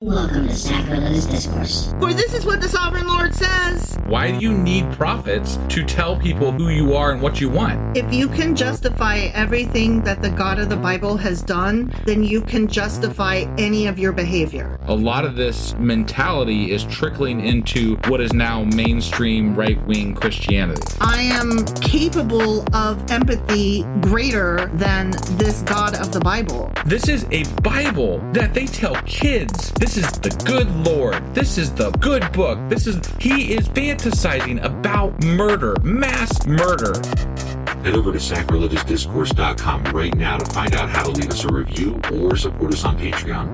Welcome to Sacrilegious Discourse. For this is what the Sovereign Lord says. Why do you need prophets to tell people who you are and what you want? If you can justify everything that the God of the Bible has done, then you can justify any of your behavior. A lot of this mentality is trickling into what is now mainstream right-wing Christianity. I am capable of empathy greater than this God of the Bible. This is a Bible that they tell kids. This is the good Lord. This is the good book. He is fantasizing about murder, mass murder. Head over to sacrilegiousdiscourse.com right now to find out how to leave us a review or support us on Patreon.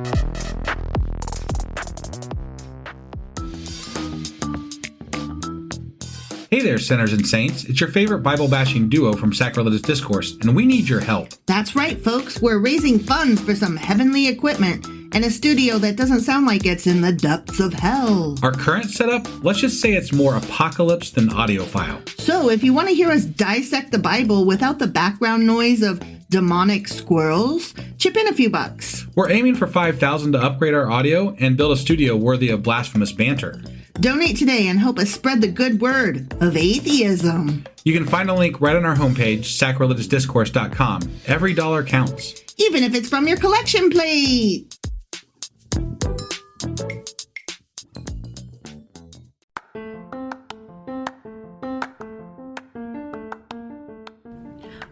Hey there, sinners and saints. It's your favorite Bible-bashing duo from Sacrilegious Discourse, and we need your help. That's right, folks. We're raising funds for some heavenly equipment and a studio that doesn't sound like it's in the depths of hell. Our current setup, let's just say it's more apocalypse than audiophile. So if you want to hear us dissect the Bible without the background noise of demonic squirrels, chip in a few bucks. We're aiming for $5,000 to upgrade our audio and build a studio worthy of blasphemous banter. Donate today and help us spread the good word of atheism. You can find a link right on our homepage, sacrilegiousdiscourse.com. Every dollar counts. Even if it's from your collection plate.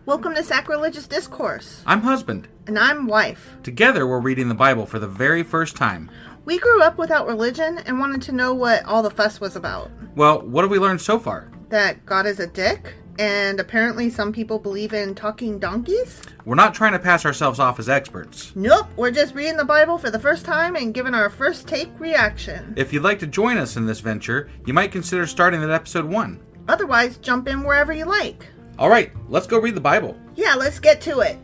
Welcome to Sacrilegious Discourse. I'm husband. And I'm wife. Together, we're reading the Bible for the very first time. We grew up without religion and wanted to know what all the fuss was about. Well, what have we learned so far? That God is a dick, and apparently some people believe in talking donkeys? We're not trying to pass ourselves off as experts. Nope, we're just reading the Bible for the first time and giving our first take reaction. If you'd like to join us in this venture, you might consider starting at episode 1. Otherwise, jump in wherever you like. All right, let's go read the Bible. Yeah, let's get to it.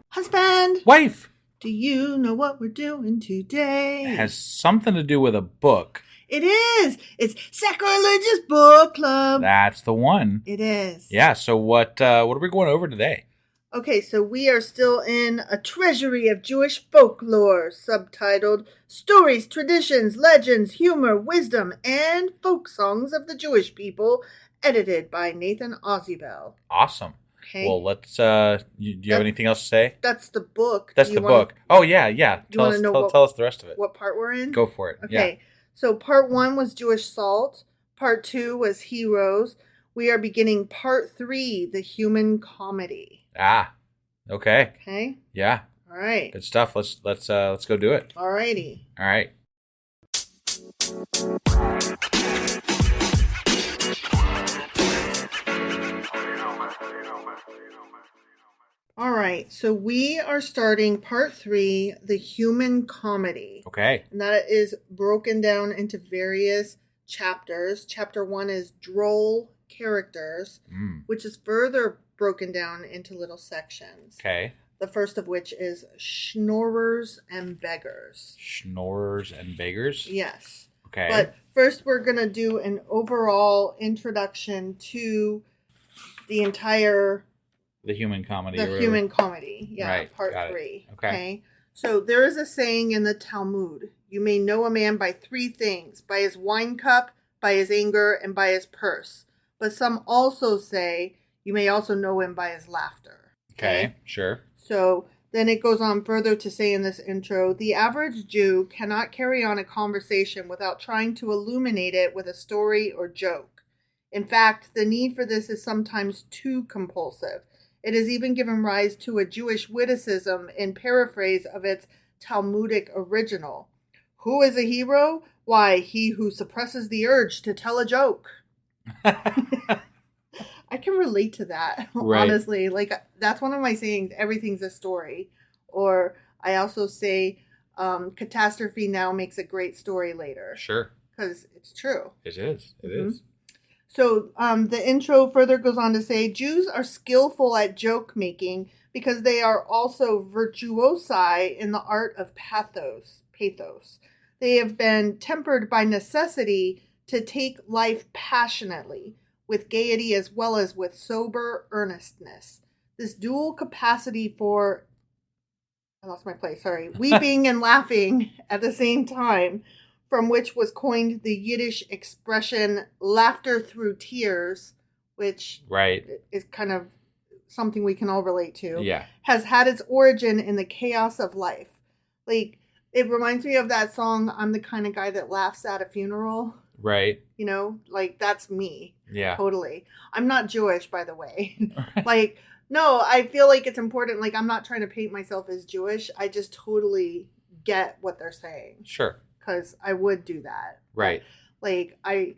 Husband! Wife! Do you know what we're doing today? It has something to do with a book. It is! It's Sacrilegious Book Club! That's the one. It is. Yeah, so what are we going over today? Okay, so we are still in a treasury of Jewish folklore, subtitled Stories, Traditions, Legends, Humor, Wisdom, and Folk Songs of the Jewish People, edited by Nathan Ozzybell. Awesome. Okay. Well, let's, do you have anything else to say? That's the book. That's the book. Oh, yeah. Tell us the rest of it. What part we're in? Go for it. Okay, Yeah. So part 1 was Jewish Salt. Part 2 was Heroes. We are beginning part 3, the human comedy. Ah, okay. Okay? Yeah. All right. Good stuff. Let's go do it. All righty. All right. All right, so we are starting part 3, the human comedy. Okay. And that is broken down into various chapters. Chapter 1 is Droll characters, which is further broken down into little sections. Okay. The first of which is Schnorrers and Beggars. Schnorrers and Beggars? Yes. Okay. But first we're going to do an overall introduction to the entire... The human comedy. The human comedy, yeah, right, part 3. Okay. So there is a saying in the Talmud, you may know a man by 3 things, by his wine cup, by his anger, and by his purse. But some also say you may also know him by his laughter. Okay, sure. So then it goes on further to say in this intro, the average Jew cannot carry on a conversation without trying to illuminate it with a story or joke. In fact, the need for this is sometimes too compulsive. It has even given rise to a Jewish witticism in paraphrase of its Talmudic original. Who is a hero? Why, he who suppresses the urge to tell a joke. I can relate to that, right. Honestly. Like, that's one of my sayings, everything's a story. Or I also say, catastrophe now makes a great story later. Sure. Because it's true. It is. It is. So the intro further goes on to say, Jews are skillful at joke making because they are also virtuosi in the art of pathos. They have been tempered by necessity to take life passionately, with gaiety as well as with sober earnestness. This dual capacity for I lost my place, sorry. Weeping and laughing at the same time, from which was coined the Yiddish expression laughter through tears, which is kind of something we can all relate to. Yeah. Has had its origin in the chaos of life. Like, it reminds me of that song, I'm the kind of guy that laughs at a funeral. Right. You know, like, that's me. Yeah. Totally. I'm not Jewish, by the way. Like, no, I feel like it's important. Like, I'm not trying to paint myself as Jewish. I just totally get what they're saying. Sure. Because I would do that. Right. Like, I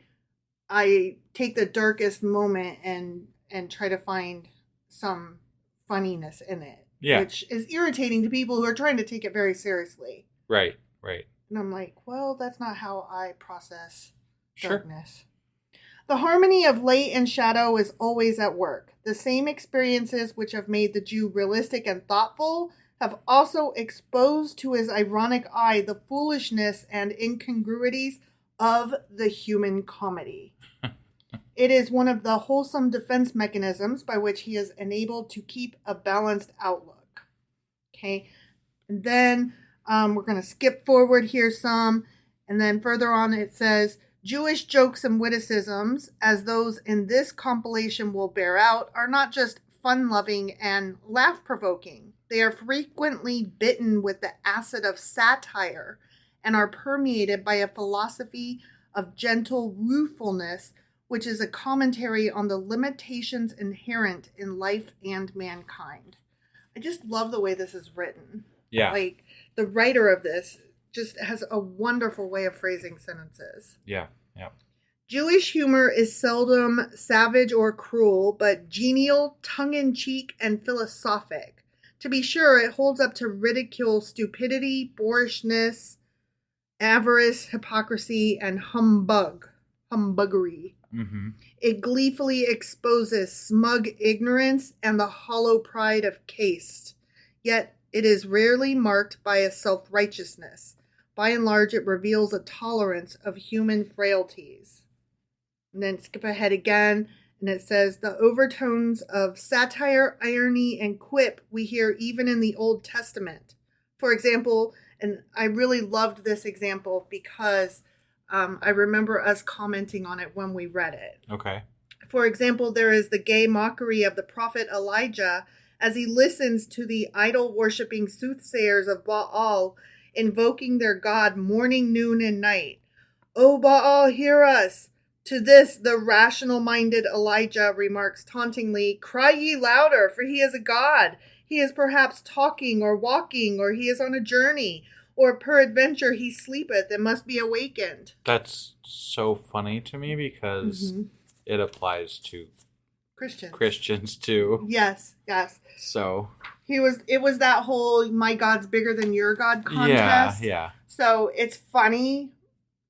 take the darkest moment and try to find some funniness in it. Yeah. Which is irritating to people who are trying to take it very seriously. Right. Right. And I'm like, well, that's not how I process Sure. darkness. The harmony of light and shadow is always at work. The same experiences which have made the Jew realistic and thoughtful have also exposed to his ironic eye the foolishness and incongruities of the human comedy. It is one of the wholesome defense mechanisms by which he is enabled to keep a balanced outlook. Okay, and then we're going to skip forward here some, and then further on it says, Jewish jokes and witticisms, as those in this compilation will bear out, are not just fun-loving and laugh-provoking. They are frequently bitten with the acid of satire and are permeated by a philosophy of gentle ruefulness, which is a commentary on the limitations inherent in life and mankind. I just love the way this is written. Yeah. Like, the writer of this just has a wonderful way of phrasing sentences. Yeah. Yeah. Jewish humor is seldom savage or cruel, but genial, tongue-in-cheek, and philosophic. To be sure, it holds up to ridicule stupidity, boorishness, avarice, hypocrisy, and humbuggery. Mm-hmm. It gleefully exposes smug ignorance and the hollow pride of caste. Yet it is rarely marked by a self-righteousness. By and large, it reveals a tolerance of human frailties. And then skip ahead again, and it says, the overtones of satire, irony, and quip we hear even in the Old Testament. For example, and I really loved this example because I remember us commenting on it when we read it. Okay. For example, there is the gay mockery of the prophet Elijah as he listens to the idol-worshipping soothsayers of Baal invoking their god morning, noon, and night. O Baal, hear us! To this, the rational-minded Elijah remarks tauntingly, cry ye louder, for he is a god. He is perhaps talking or walking, or he is on a journey, or peradventure he sleepeth and must be awakened. That's so funny to me because it applies to Christians too. Yes. So it was that whole my God's bigger than your God contest. Yeah. So it's funny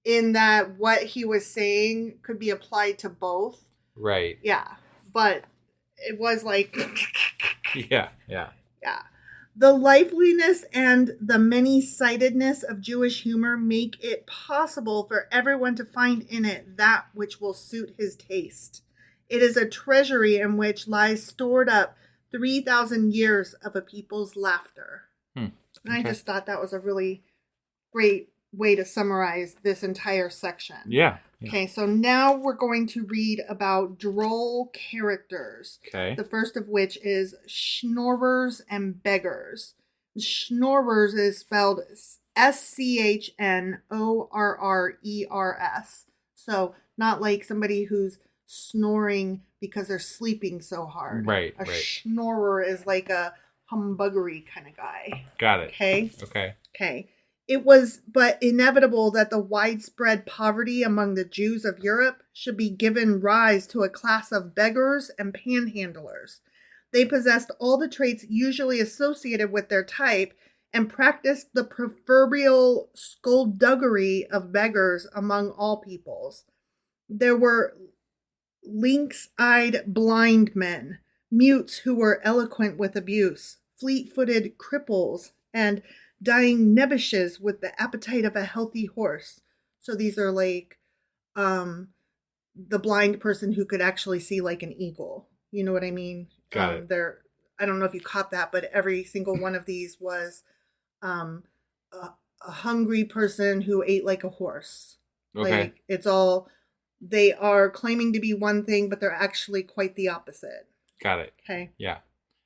in that what he was saying could be applied to both. Right. Yeah. But it was like Yeah. The liveliness and the many-sidedness of Jewish humor make it possible for everyone to find in it that which will suit his taste. It is a treasury in which lies stored up 3,000 years of a people's laughter. And I just thought that was a really great way to summarize this entire section. Yeah. Okay, so now we're going to read about droll characters. Okay. The first of which is Schnorrers and Beggars. Schnorrers is spelled Schnorrers. So not like somebody who's snoring because they're sleeping so hard. Right. A schnorrer is like a humbuggery kind of guy. Got it. Okay. Okay. It was but inevitable that the widespread poverty among the Jews of Europe should be given rise to a class of beggars and panhandlers. They possessed all the traits usually associated with their type and practiced the proverbial skullduggery of beggars among all peoples. There were lynx-eyed blind men, mutes who were eloquent with abuse, fleet-footed cripples, and dying nebbishes with the appetite of a healthy horse. So these are like the blind person who could actually see like an eagle. You know what I mean? Got it. I don't know if you caught that, but every single one of these was a hungry person who ate like a horse. Okay. Like, it's all, they are claiming to be one thing, but they're actually quite the opposite. Got it. Okay. Yeah.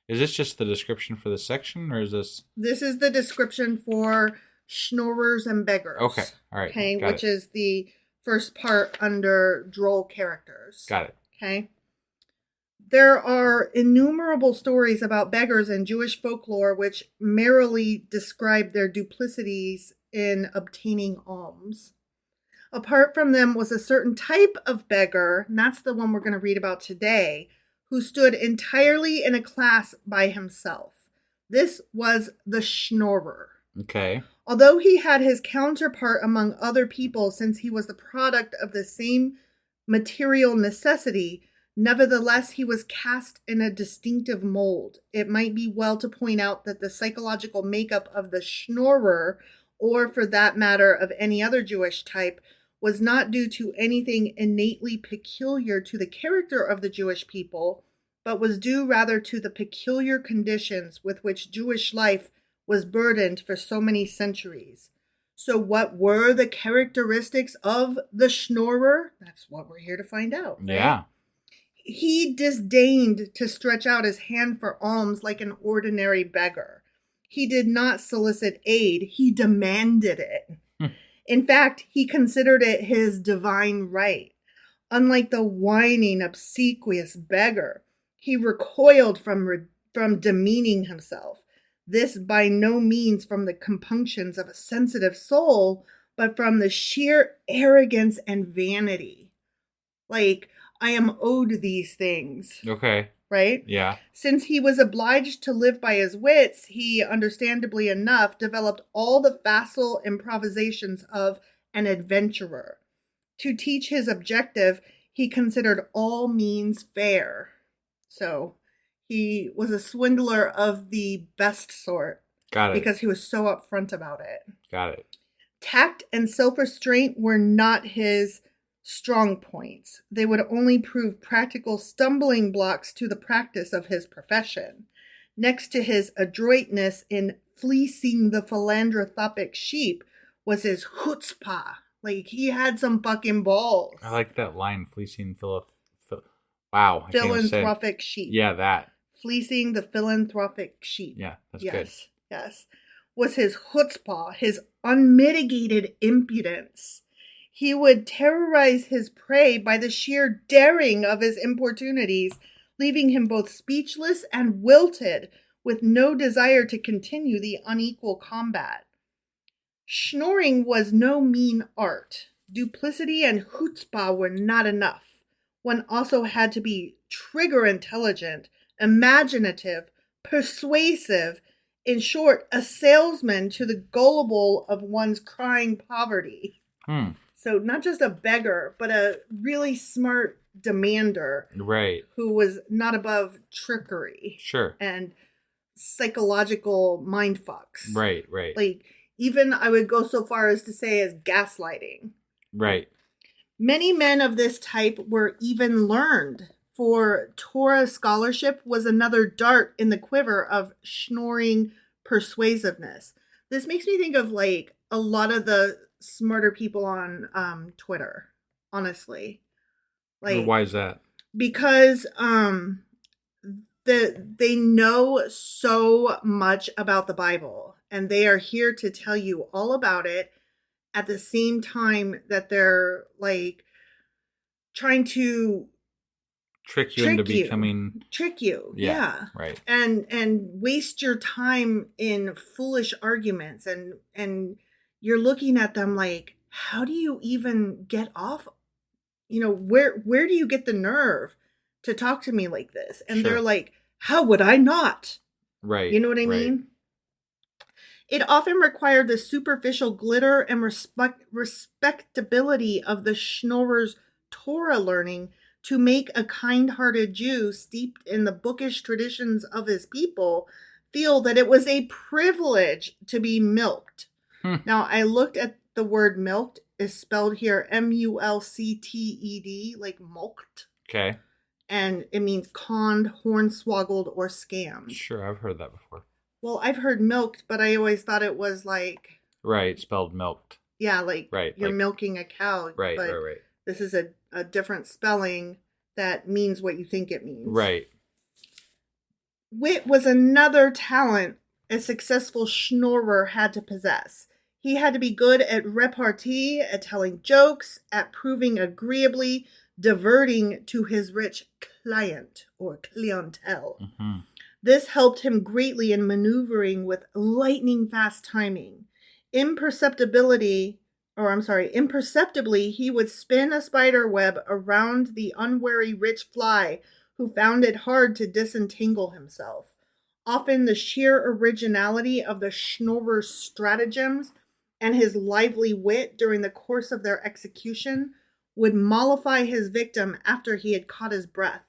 Is this just the description for this section, or is this? This is the description for Schnorrers and Beggars. Okay. All right. Okay, Got which it. is the first part under Droll characters. Got it. Okay. There are innumerable stories about beggars in Jewish folklore which merrily describe their duplicities in obtaining alms. Apart from them was a certain type of beggar, and that's the one we're going to read about today, who stood entirely in a class by himself. This was the Schnorrer. Okay. Although he had his counterpart among other people since he was the product of the same material necessity, nevertheless he was cast in a distinctive mold. It might be well to point out that the psychological makeup of the Schnorrer, or for that matter of any other Jewish type, was not due to anything innately peculiar to the character of the Jewish people, but was due rather to the peculiar conditions with which Jewish life was burdened for so many centuries. So what were the characteristics of the Schnorrer? That's what we're here to find out. Right? Yeah. He disdained to stretch out his hand for alms like an ordinary beggar. He did not solicit aid, he demanded it. In fact, he considered it his divine right. Unlike the whining, obsequious beggar, he recoiled from demeaning himself. This by no means from the compunctions of a sensitive soul, but from the sheer arrogance and vanity. Like, I am owed these things. Okay. Right? Yeah. Since he was obliged to live by his wits, he, understandably enough, developed all the facile improvisations of an adventurer. To teach his objective, he considered all means fair. So he was a swindler of the best sort. Got it. Because he was so upfront about it. Got it. Tact and self-restraint were not his strong points. They would only prove practical stumbling blocks to the practice of his profession. Next to his adroitness in fleecing the philanthropic sheep was his chutzpah. Like, he had some fucking balls. I like that line, fleecing wow. Philanthropic sheep. Yeah, that. Fleecing the philanthropic sheep. Yeah, that's good. Yes. Was his chutzpah, his unmitigated impudence. He would terrorize his prey by the sheer daring of his importunities, leaving him both speechless and wilted, with no desire to continue the unequal combat. Schnorring was no mean art. Duplicity and chutzpah were not enough. One also had to be trigger intelligent, imaginative, persuasive, in short, a salesman to the gullible of one's crying poverty. So not just a beggar, but a really smart demander. Right. Who was not above trickery. Sure. And psychological mind fucks. Right. Like, even I would go so far as to say as gaslighting. Right. Many men of this type were even learned, for Torah scholarship was another dart in the quiver of schnorring persuasiveness. This makes me think of, like, a lot of the smarter people on Twitter, honestly. Like, why is that? Because they know so much about the Bible, and they are here to tell you all about it at the same time that they're, like, trying to trick you into becoming... Trick you, yeah. Right. And waste your time in foolish arguments, and you're looking at them like, how do you even get off? You know, where do you get the nerve to talk to me like this? And They're like, how would I not? Right. You know what I mean? It often required the superficial glitter and respectability of the Schnorrer's Torah learning to make a kind-hearted Jew steeped in the bookish traditions of his people feel that it was a privilege to be milked. Now, I looked at the word milked is spelled here mulcted, like mulked. Okay. And it means conned, hornswoggled, or scammed. Sure, I've heard that before. Well, I've heard milked, but I always thought it was like... Right, spelled milked. Yeah, like you're milking a cow. Right, but right. This is a different spelling that means what you think it means. Right. Wit was another talent a successful Schnorrer had to possess. He had to be good at repartee, at telling jokes, at proving agreeably diverting to his rich client or clientele. Mm-hmm. This helped him greatly in maneuvering with lightning fast timing. Imperceptibly, he would spin a spider web around the unwary rich fly who found it hard to disentangle himself. Often the sheer originality of the Schnorrer's stratagems and his lively wit during the course of their execution would mollify his victim after he had caught his breath.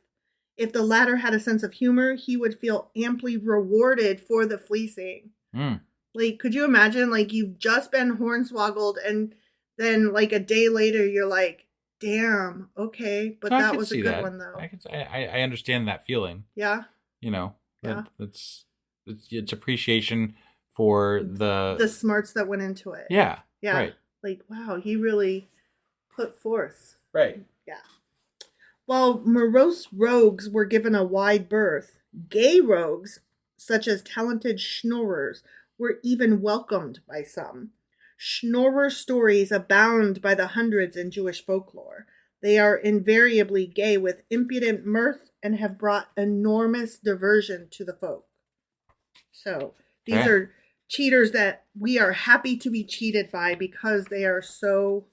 If the latter had a sense of humor, he would feel amply rewarded for the fleecing. Mm. Like, could you imagine, like, you've just been hornswoggled and then, like, a day later you're like, damn, okay, but that was a good one, though. I understand that feeling. Yeah? You know, yeah. It's appreciation for the smarts that went into it. Yeah. Yeah. Right. Like, wow, he really put forth. Right. Yeah. While morose rogues were given a wide berth, gay rogues, such as talented Schnorrers, were even welcomed by some. Schnorrer stories abound by the hundreds in Jewish folklore. They are invariably gay with impudent mirth and have brought enormous diversion to the folk. So, these are cheaters that we are happy to be cheated by because they are so...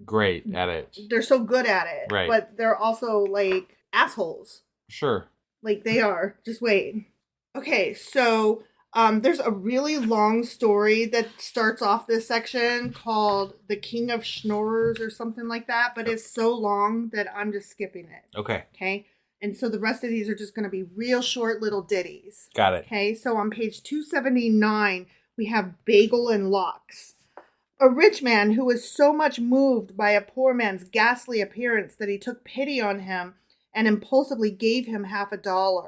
great at it. They're so good at it. Right. But they're also, like, assholes. Sure. Like, they are. Just wait. Okay, so... there's a really long story that starts off this section called The King of Schnorrers or something like that, but it's so long that I'm just skipping it. Okay. Okay? And so the rest of these are just going to be real short little ditties. Got it. Okay? So on page 279, we have Bagel and Locks. A rich man who was so much moved by a poor man's ghastly appearance that he took pity on him and impulsively gave him $50.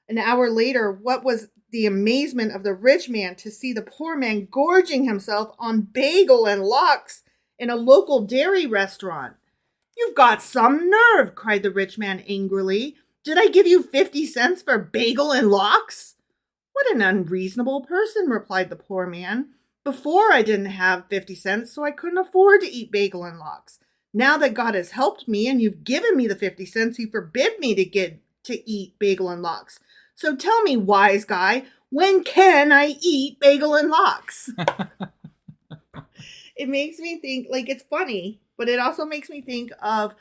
An hour later, what was the amazement of the rich man to see the poor man gorging himself on bagel and lox in a local dairy restaurant. "You've got some nerve," cried the rich man angrily. "Did I give you 50 cents for bagel and lox?" "What an unreasonable person," replied the poor man. "Before I didn't have 50 cents, so I couldn't afford to eat bagel and lox. Now that God has helped me and you've given me the 50 cents, you forbid me to eat bagel and lox. So tell me, wise guy, when can I eat bagel and lox?" It makes me think, like, it's funny, but it also makes me think of,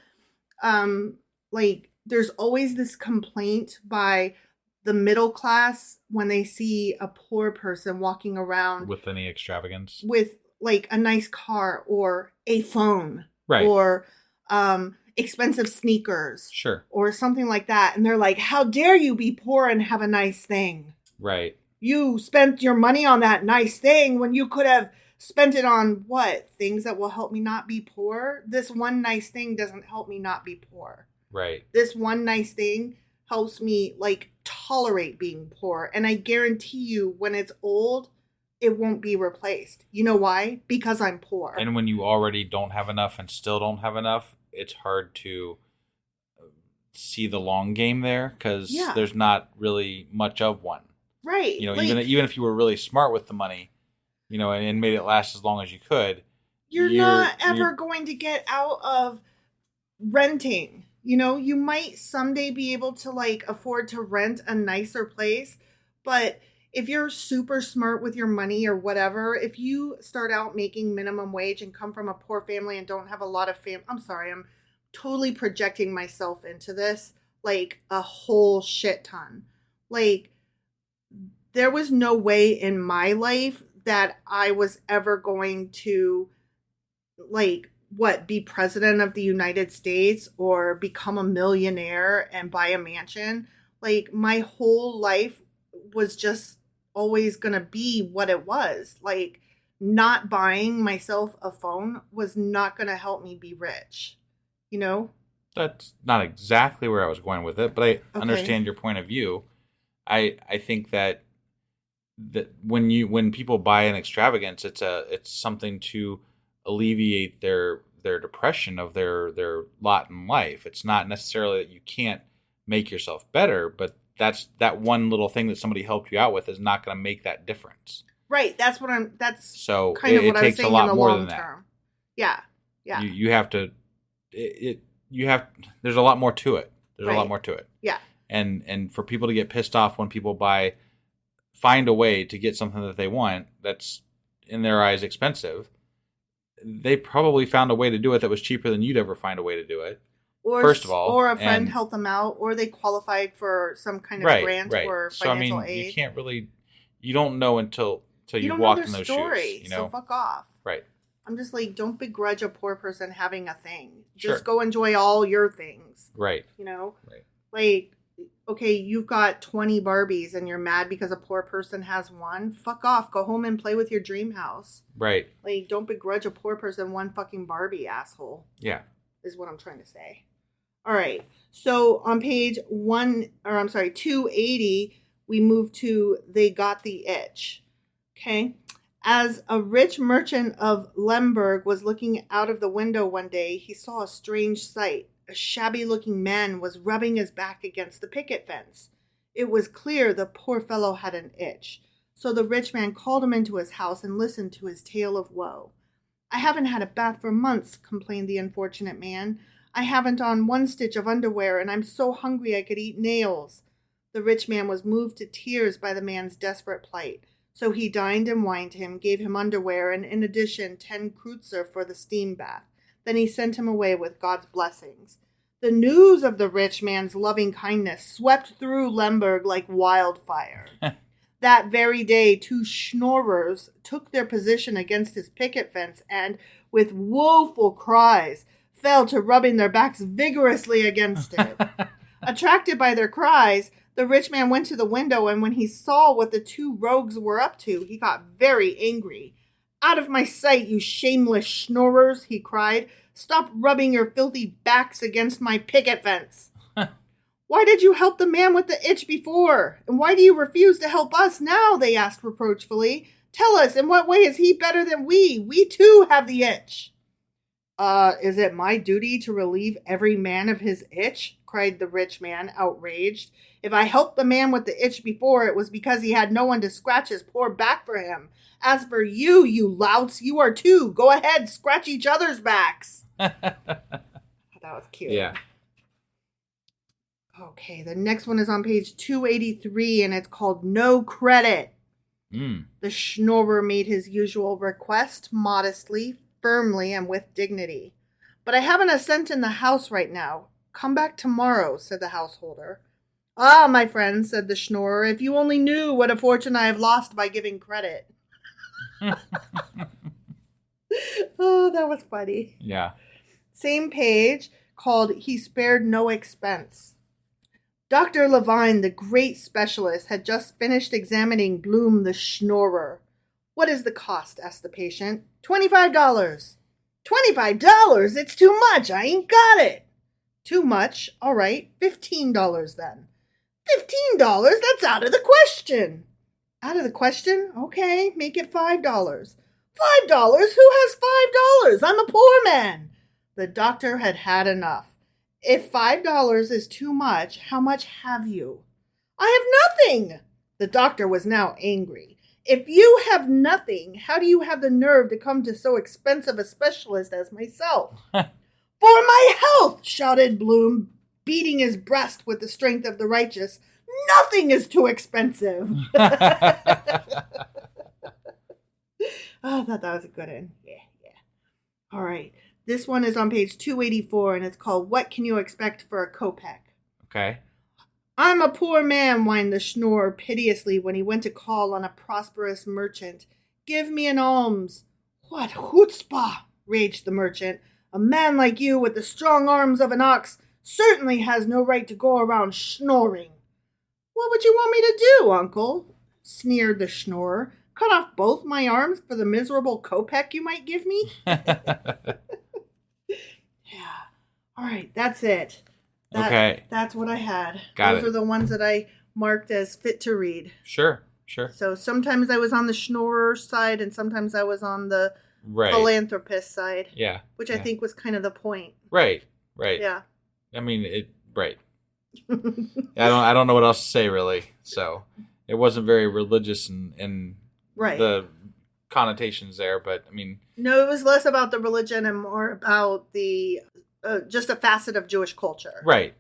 like, there's always this complaint by the middle class when they see a poor person walking around with any extravagance, with, like, a nice car or a phone, right, or expensive sneakers, sure, or something like that, and they're like, "How dare you be poor and have a nice thing? Right. You spent your money on that nice thing when you could have spent it on what? Things that will help me not be poor? This one nice thing doesn't help me not be poor. Right. This one nice thing helps me, like, tolerate being poor. And I guarantee you, when it's old, it won't be replaced. You know why? Because I'm poor. And when you already don't have enough and still don't have enough, it's hard to see the long game there because there's not really much of one. Right. You know, like, even if you were really smart with the money, you know, and made it last as long as you could, you're not ever going to get out of renting. You know, you might someday be able to, like, afford to rent a nicer place, but if you're super smart with your money or whatever, if you start out making minimum wage and come from a poor family and don't have a lot of I'm sorry, I'm totally projecting myself into this, like, a whole shit ton. Like, there was no way in my life that I was ever going to, like, be president of the United States or become a millionaire and buy a mansion. Like, my whole life was just always going to be what it was. Like, not buying myself a phone was not going to help me be rich. You know? That's not exactly where I was going with it, but I understand your point of view. I think that that when people buy an extravagance, it's something to alleviate their depression of their lot in life. It's not necessarily that you can't make yourself better, but that one little thing that somebody helped you out with is not going to make that difference. Right. That's so kind of what I was saying in the long term. Yeah. Yeah. You have to. There's a lot more to it. There's a lot more to it. Yeah. And for people to get pissed off when people find a way to get something that they want that's in their eyes expensive, they probably found a way to do it that was cheaper than you'd ever find a way to do it. Or, first of all, or a friend helped them out, or they qualified for some kind of grant or financial aid. You can't really, you don't know until you walk in those shoes. So fuck off. Right. I'm just like, don't begrudge a poor person having a thing. Sure. Just go enjoy all your things. Right. Right. Like, okay, you've got 20 Barbies and you're mad because a poor person has one. Fuck off. Go home and play with your dream house. Right. Like, don't begrudge a poor person one fucking Barbie, asshole. Yeah. Is what I'm trying to say. All right. So on page 280, we move to They Got the Itch. Okay. As a rich merchant of Lemberg was looking out of the window one day, he saw a strange sight. A shabby-looking man was rubbing his back against the picket fence. It was clear the poor fellow had an itch. So the rich man called him into his house and listened to his tale of woe. "I haven't had a bath for months," complained the unfortunate man. "I haven't on one stitch of underwear, and I'm so hungry I could eat nails." The rich man was moved to tears by the man's desperate plight. So he dined and wined him, gave him underwear, and in addition 10 kreutzer for the steam bath. Then he sent him away with God's blessings. The news of the rich man's loving kindness swept through Lemberg like wildfire. That very day, 2 Schnorrers took their position against his picket fence and, with woeful cries, fell to rubbing their backs vigorously against it. Attracted by their cries, the rich man went to the window, and when he saw what the 2 rogues were up to, he got very angry. "Out of my sight, you shameless Schnorrers," he cried. "Stop rubbing your filthy backs against my picket fence." "Why did you help the man with the itch before? And why do you refuse to help us now?" they asked reproachfully. "Tell us, in what way is he better than we? We too have the itch." Is it my duty to relieve every man of his itch?" cried the rich man, outraged. "If I helped the man with the itch before, it was because he had no one to scratch his poor back for him. As for you, you louts, you are too. Go ahead, scratch each other's backs." That was cute. Yeah. Okay, the next one is on page 283, and it's called No Credit. The Schnorrer made his usual request, modestly, firmly, and with dignity. "But I haven't a cent in the house right now. Come back tomorrow," said the householder. "Ah, my friend," said the Schnorrer, "if you only knew what a fortune I have lost by giving credit." Oh, that was funny. Yeah. Same page, called He Spared No Expense. Dr. Levine, the great specialist, had just finished examining Bloom the Schnorrer. "What is the cost?" asked the patient. $25. $25? It's too much. I ain't got it. Too much? All right, $15 then. $15? That's out of the question. Out of the question? Okay, make it $5. $5? Who has $5? I'm a poor man. The doctor had had enough. "If $5 is too much, how much have you?" "I have nothing." The doctor was now angry. "If you have nothing, how do you have the nerve to come to so expensive a specialist as myself?" "For my health," shouted Bloom, beating his breast with the strength of the righteous. "Nothing is too expensive." Oh, I thought that was a good one. Yeah. All right. This one is on page 284, and it's called What Can You Expect for a Kopeck? Okay. "I'm a poor man," whined the Schnorrer piteously when he went to call on a prosperous merchant. "Give me an alms." "What chutzpah!" raged the merchant. "A man like you, with the strong arms of an ox, certainly has no right to go around schnorring." "What would you want me to do, uncle?" sneered the Schnorrer. "Cut off both my arms for the miserable kopeck you might give me?" Yeah. All right, that's it. Okay. That's what I had. Got Those it. are the ones that I marked as fit to read. Sure. Sure. So sometimes I was on the Schnorrer side and sometimes I was on the philanthropist side. Yeah. Which I think was kind of the point. Right. Yeah. I mean, right. I don't know what else to say, really. So it wasn't very religious in the connotations there, but I mean... No, it was less about the religion and more about the just a facet of Jewish culture. Right.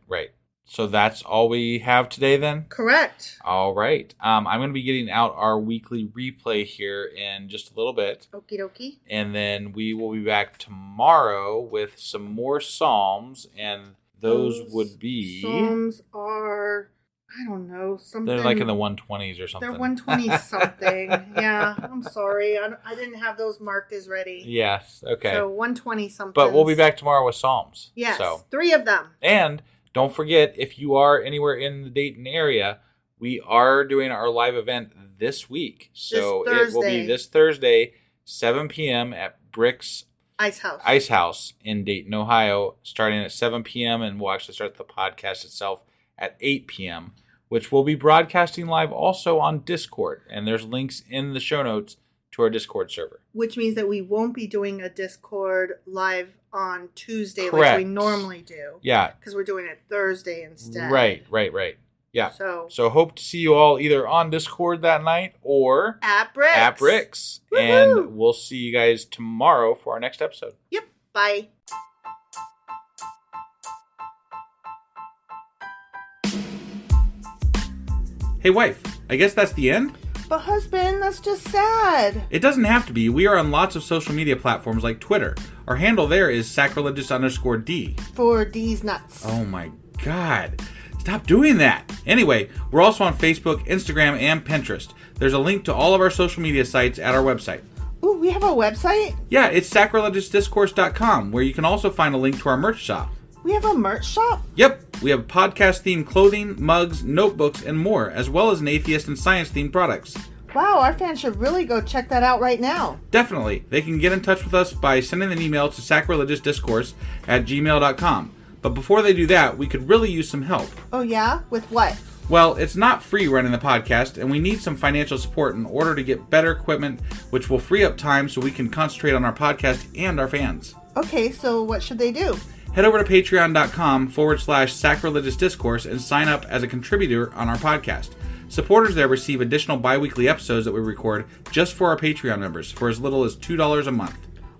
So that's all we have today then? Correct. All right. I'm going to be getting out our weekly replay here in just a little bit. Okie dokie. And then we will be back tomorrow with some more Psalms, and those would be... Psalms are... I don't know, something... They're like in the 120s or something. They're 120 something. Yeah, I'm sorry. I didn't have those marked as ready. Yes, okay. So 120 something. But we'll be back tomorrow with Psalms. Yes, so. 3 of them. And don't forget, if you are anywhere in the Dayton area, we are doing our live event this week. So it will be this Thursday, 7 p.m. at Brick's Ice House in Dayton, Ohio, starting at 7 p.m. And we'll actually start the podcast itself at 8 p.m., which will be broadcasting live also on Discord. And there's links in the show notes to our Discord server. Which means that we won't be doing a Discord live on Tuesday like we normally do. Yeah. Because we're doing it Thursday instead. Right. Yeah. So hope to see you all either on Discord that night or at Brick's. And we'll see you guys tomorrow for our next episode. Yep. Bye. Hey, wife, I guess that's the end? But husband, that's just sad. It doesn't have to be. We are on lots of social media platforms like Twitter. Our handle there is sacrilegious_D. For D's nuts. Oh my God. Stop doing that. Anyway, we're also on Facebook, Instagram, and Pinterest. There's a link to all of our social media sites at our website. Ooh, we have a website? Yeah, it's sacrilegiousdiscourse.com, where you can also find a link to our merch shop. We have a merch shop? Yep. We have podcast-themed clothing, mugs, notebooks, and more, as well as an atheist and science-themed products. Wow, our fans should really go check that out right now. Definitely. They can get in touch with us by sending an email to sacrilegiousdiscourse@gmail.com. But before they do that, we could really use some help. Oh yeah? With what? Well, it's not free running the podcast, and we need some financial support in order to get better equipment, which will free up time so we can concentrate on our podcast and our fans. Okay, so what should they do? Head over to patreon.com/sacrilegious discourse and sign up as a contributor on our podcast. Supporters there receive additional bi-weekly episodes that we record just for our Patreon members for as little as $2 a month.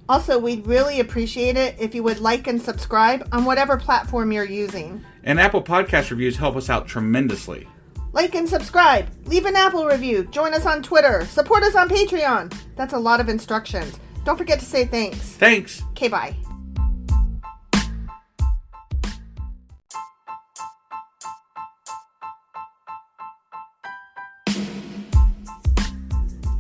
Also, we'd really appreciate it if you would like and subscribe on whatever platform you're using. And Apple Podcast reviews help us out tremendously. Like and subscribe. Leave an Apple review. Join us on Twitter. Support us on Patreon. That's a lot of instructions. Don't forget to say thanks. Thanks. Okay, bye.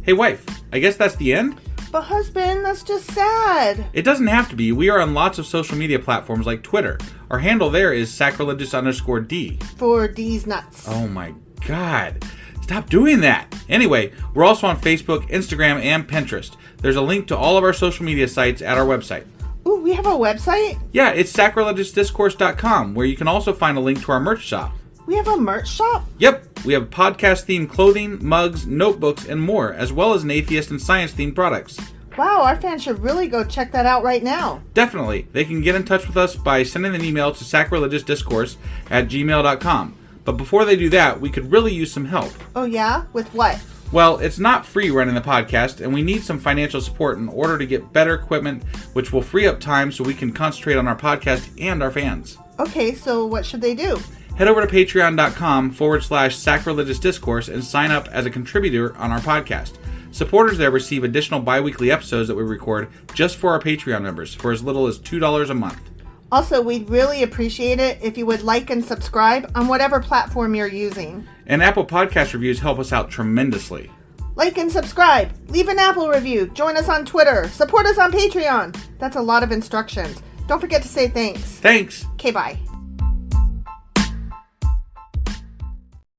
Hey, wife, I guess that's the end? But husband, that's just sad. It doesn't have to be. We are on lots of social media platforms like Twitter. Our handle there is sacrilegious_D. For D's nuts. Oh my God. Stop doing that. Anyway, we're also on Facebook, Instagram, and Pinterest. There's a link to all of our social media sites at our website. Ooh, we have a website? Yeah, it's sacrilegiousdiscourse.com, where you can also find a link to our merch shop. We have a merch shop? Yep. We have podcast-themed clothing, mugs, notebooks, and more, as well as an atheist and science-themed products. Wow, our fans should really go check that out right now. Definitely. They can get in touch with us by sending an email to sacrilegiousdiscourse@gmail.com. But before they do that, we could really use some help. Oh yeah? With what? Well, it's not free running the podcast, and we need some financial support in order to get better equipment, which will free up time so we can concentrate on our podcast and our fans. Okay, so what should they do? Head over to patreon.com/sacrilegious discourse and sign up as a contributor on our podcast. Supporters there receive additional bi-weekly episodes that we record just for our Patreon members for as little as $2 a month. Also, we'd really appreciate it if you would like and subscribe on whatever platform you're using. And Apple Podcast reviews help us out tremendously. Like and subscribe. Leave an Apple review. Join us on Twitter. Support us on Patreon. That's a lot of instructions. Don't forget to say thanks. Thanks. Okay, bye.